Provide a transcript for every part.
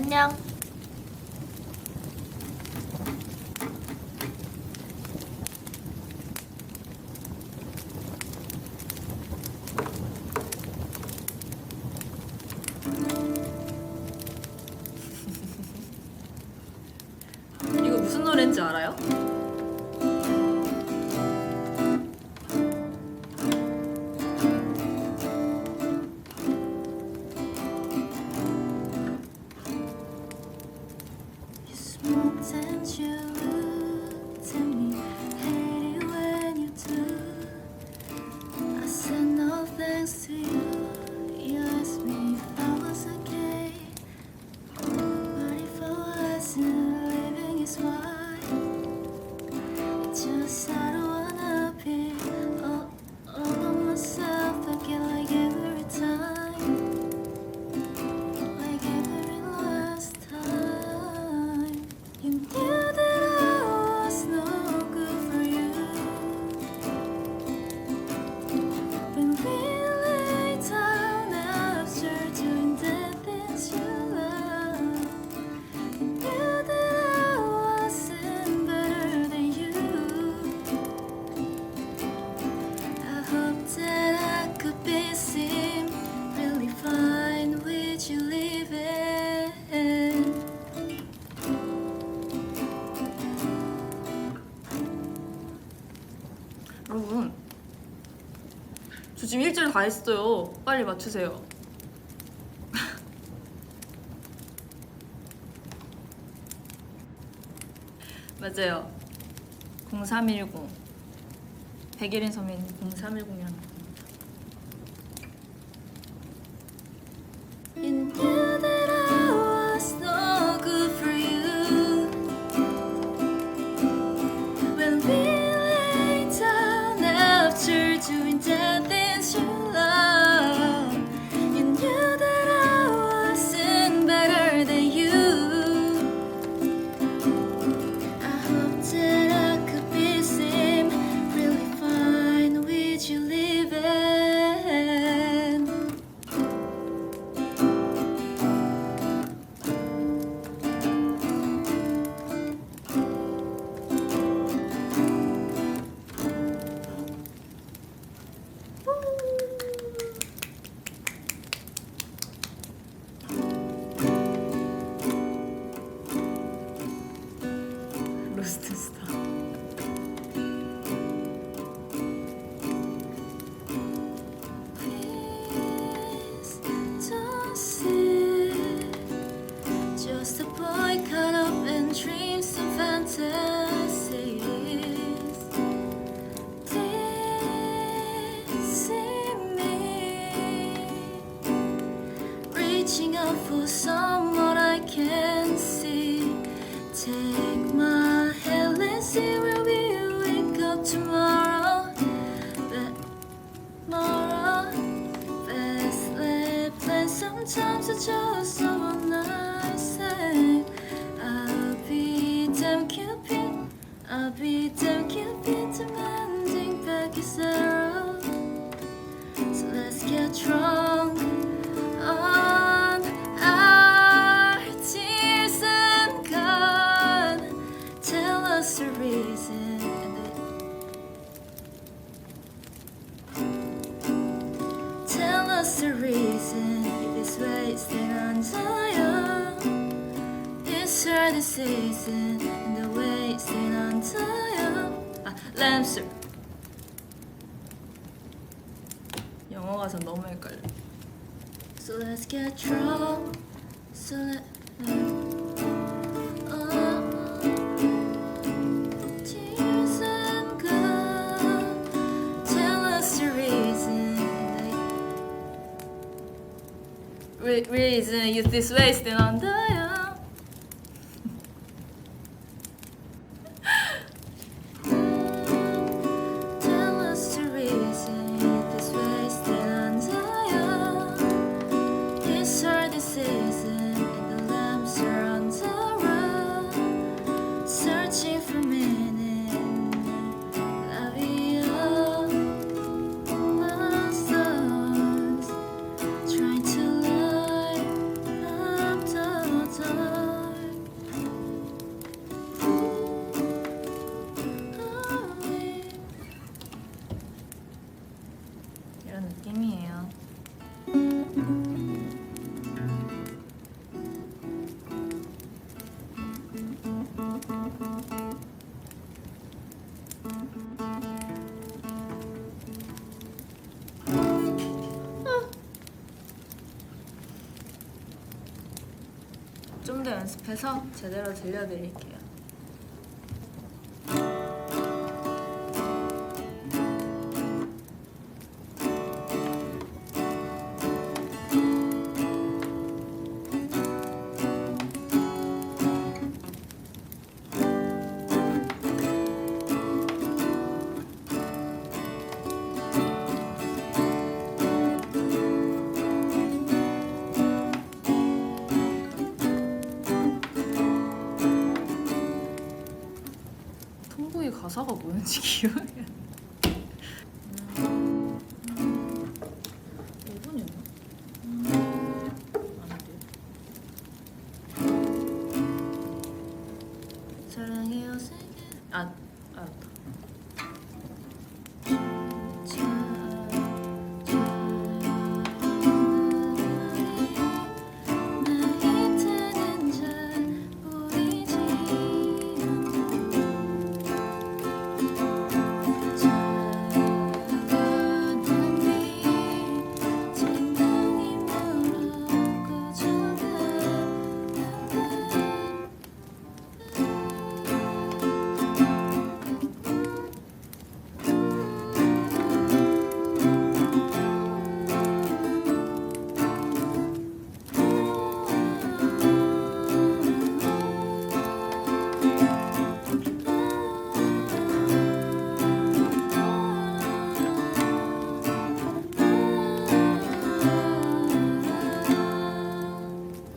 안녕. 이거 무슨 노래인지 알아요? 여러분, 저 지금 1절 다 했어요. 빨리 맞추세요. 맞아요. 0310 백예린 선배님 0310이라는 겁니다. You knew that I was no good for you when we lay down after doing the things you love. You knew that I wasn't better than you. I hope that I could be seen really fine with you leaving. 로스트 스타. Please don't sit. Just a boy caught up in dreams and fantasies. Please see me reaching out for someone I can see. Take my hand, let's see where we wake up tomorrow. Best laid plans, sometimes I just so nice. I'll be damn Cupid, I'll be damn Cupid, demanding back his arrow. So let's get drunk on our tears and gone. Tell us the reason. Tell us the reason it is wasting on time. It's her decision and the wasting on time. 램술. 영어 가사 너무 헷갈려. So let's get drunk. So let. Tears and gone. Tell us the reason. Reason is this wasting on time. Tell us the reason this wasting on time. It's her decision and the lamps are on the run, searching for meaning. I'll be all my stars, trying to light up the 좀 더 연습해서 제대로 들려드릴게요. 통보이 가사가 뭐였지 기억이 안 나. 5분이었나? 아닌데. 사랑해요 세계. 알았다.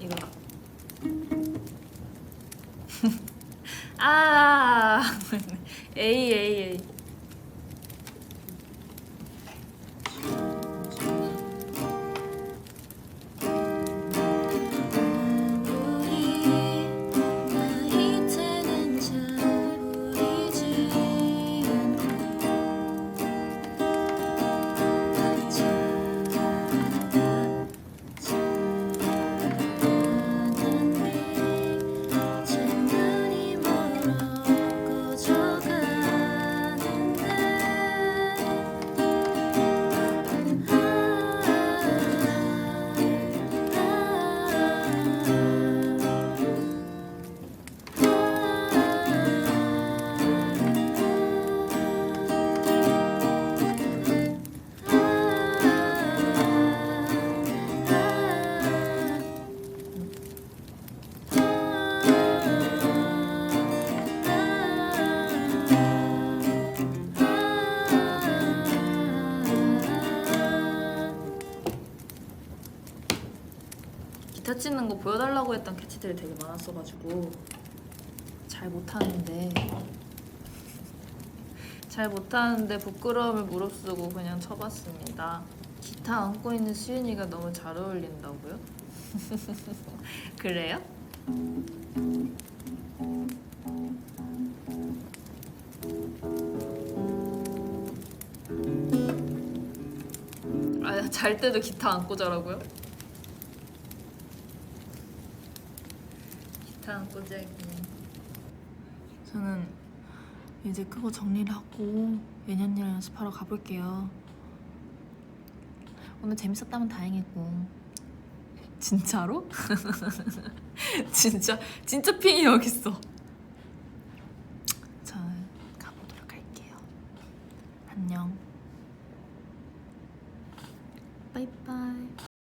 이거다. 아 A. 기타 치는 거 보여달라고 했던 캐치들이 되게 많았어가지고 잘 못하는데 부끄러움을 무릅쓰고 그냥 쳐봤습니다. 기타 안고 있는 수윤이가 너무 잘 어울린다고요? 그래요? 아, 잘 때도 기타 안고 자라고요? 기타 안고 자기. 저는 이제 그거 정리를 하고 예년이랑 연습하러 가볼게요. 오늘 재밌었다면 다행이고. 진짜로? 진짜 핑이 여기 있어. 저는 가보도록 할게요. 안녕. 빠이빠이.